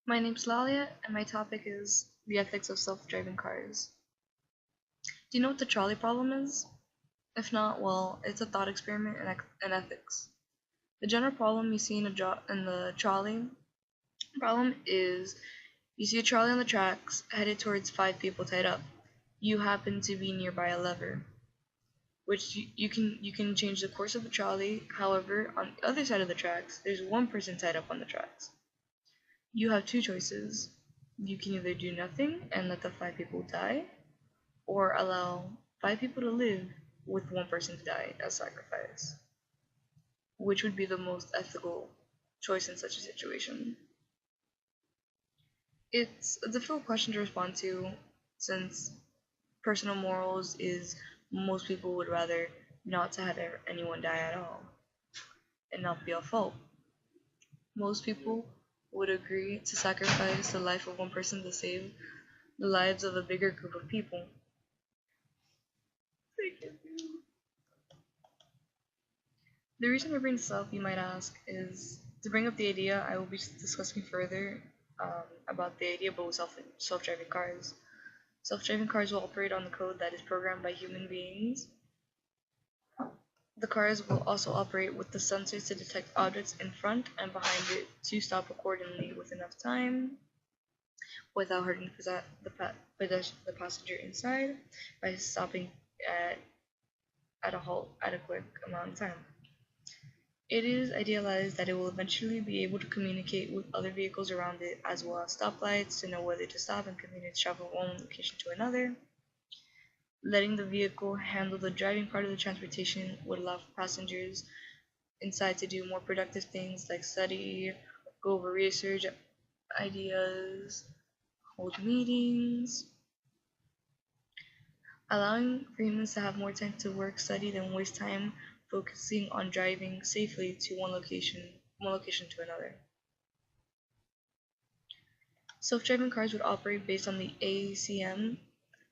My name's Lalia, and my topic is the ethics of self-driving cars. Do you know what the trolley problem is? If not, well, it's a thought experiment in ethics. The general problem you see in the trolley problem is you see a trolley on the tracks headed towards five people tied up. You happen to be nearby a lever, which you can change the course of the trolley. However, on the other side of the tracks, there's one person tied up on the tracks. You have two choices. You can either do nothing and let the five people die, or allow five people to live with one person to die as sacrifice. Which would be the most ethical choice in such a situation? It's a difficult question to respond to since personal morals is most people would rather not to have anyone die at all and not be at fault. Most people would agree to sacrifice the life of one person to save the lives of a bigger group of people. The reason I bring this up, you might ask, is to bring up the idea I will be discussing further about the idea about self-driving cars. Self-driving cars will operate on the code that is programmed by human beings. The cars will also operate with the sensors to detect objects in front and behind it to stop accordingly with enough time without hurting the passenger inside by stopping at, at a halt at a quick amount of time. It is idealized that it will eventually be able to communicate with other vehicles around it as well as stoplights to know whether to stop and continue to travel from one location to another. Letting the vehicle handle the driving part of the transportation would allow passengers inside to do more productive things like study, go over research ideas, hold meetings, allowing for humans to have more time to work, study, than waste time focusing on driving safely to one location to another. Self-driving cars would operate based on the ACM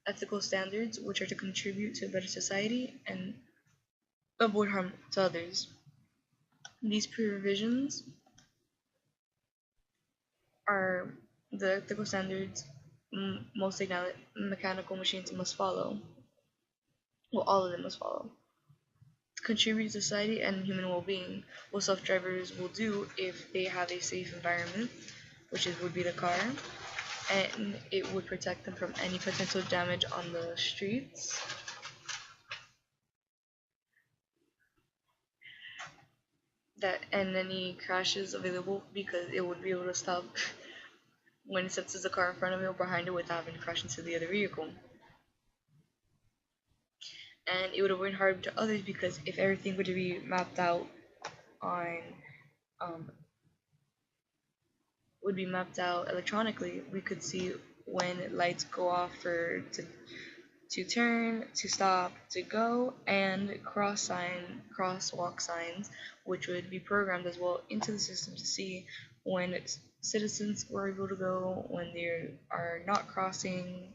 ethical standards, which are to contribute to a better society and avoid harm to others. These provisions are the ethical standards most mechanical machines must follow. Well, all of them must follow. To contribute to society and human well-being, what self-drivers will do if they have a safe environment, would be the car, and it would protect them from any potential damage on the streets. That and any crashes available because it would be able to stop when it senses the car in front of it or behind it without having to crash into the other vehicle. And it would avoid harm to others because if everything were to be mapped out on um, would be mapped out electronically, we could see when lights go off for to turn, to stop, to go, and crosswalk signs, which would be programmed as well into the system to see when citizens were able to go, when they are not crossing.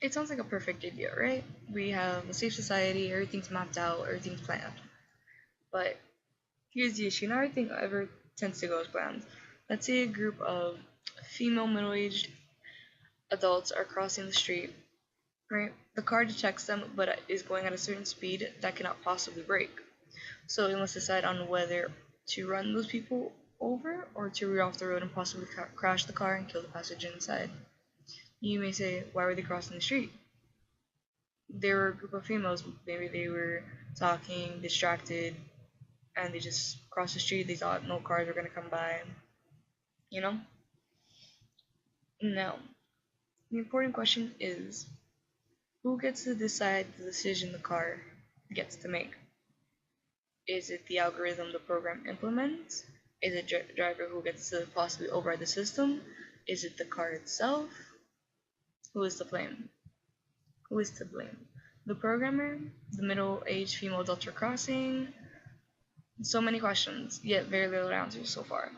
It sounds like a perfect idea, right? We have a safe society, everything's mapped out, everything's planned. But here's the issue, not everything ever tends to go as planned. Let's say a group of female middle-aged adults are crossing the street, right? The car detects them but is going at a certain speed that cannot possibly brake. So we must decide on whether to run those people over or to rear off the road and possibly crash the car and kill the passenger inside. You may say, why were they crossing the street? They were a group of females, maybe they were talking, distracted, and they just crossed the street. They thought no cars were going to come by, you know? Now, the important question is who gets to decide the decision the car gets to make? Is it the algorithm the program implements? Is it driver who gets to possibly override the system? Is it the car itself? Who is to blame? Who is to blame? The programmer? The middle-aged female adults are crossing? So many questions, yet very little answers so far.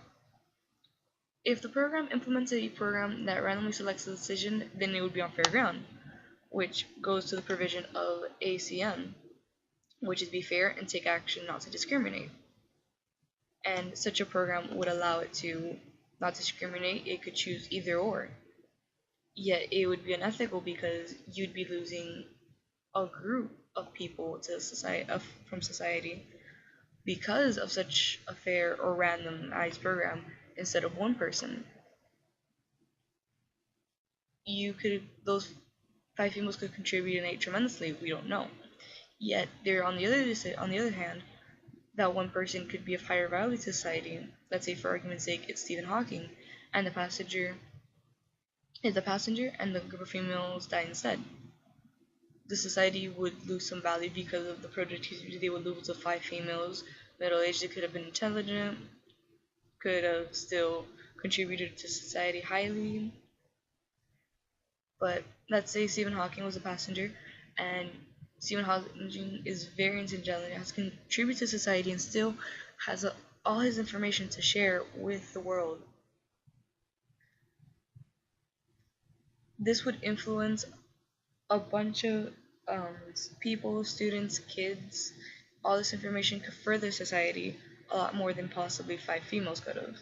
If the program implemented a program that randomly selects the decision, then it would be on fair ground, which goes to the provision of ACM, which is be fair and take action not to discriminate. And such a program would allow it to not discriminate, it could choose either or. Yet it would be unethical because you'd be losing a group of people to society from society because of such a fair or randomized program instead of one person. You could those five females could contribute in it tremendously. We don't know. Yet there on the other hand, that one person could be of higher value to society. Let's say for argument's sake, it's Stephen Hawking, and the passenger, and the group of females die instead. The society would lose some value because of the productivity they would lose of five females. Middle aged, they could have been intelligent, could have still contributed to society highly. But let's say Stephen Hawking was a passenger, and Stephen Hawking is very intelligent, has contributed to society, and still has all his information to share with the world. This would influence a bunch of people, students, kids. All this information could further society a lot more than possibly five females could have.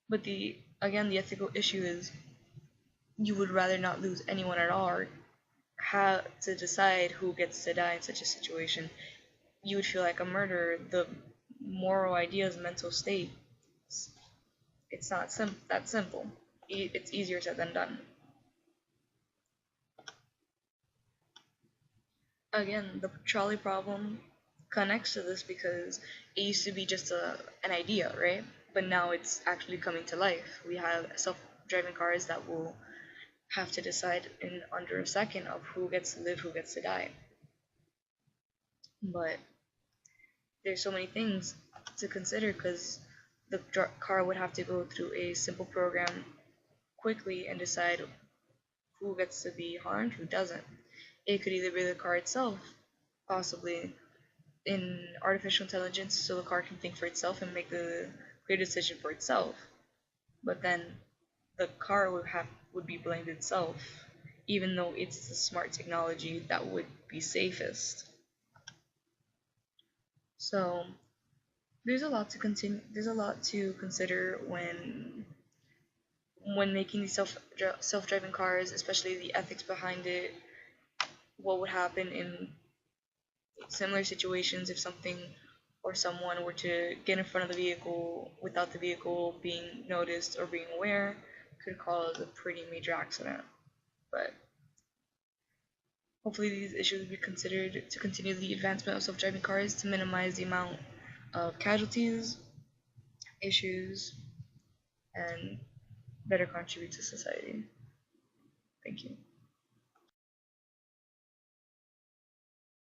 But the ethical issue is you would rather not lose anyone at all or have to decide who gets to die in such a situation. You would feel like a murderer. The moral ideas, mental state, it's not that simple. It's easier said than done. Again, the trolley problem connects to this because it used to be just an idea, right? But now it's actually coming to life. We have self-driving cars that will have to decide in under a second of who gets to live, who gets to die. But there's so many things to consider because the car would have to go through a simple program quickly and decide who gets to be harmed, who doesn't. It could either be the car itself, possibly in artificial intelligence, so the car can think for itself and make the clear decision for itself. But then the car would be blamed itself, even though it's the smart technology that would be safest. So there's a lot to consider when making these self-driving cars, especially the ethics behind it. What would happen in similar situations if something or someone were to get in front of the vehicle without the vehicle being noticed or being aware, could cause a pretty major accident. But hopefully these issues will be considered to continue the advancement of self-driving cars to minimize the amount of casualties, issues, and better contribute to society.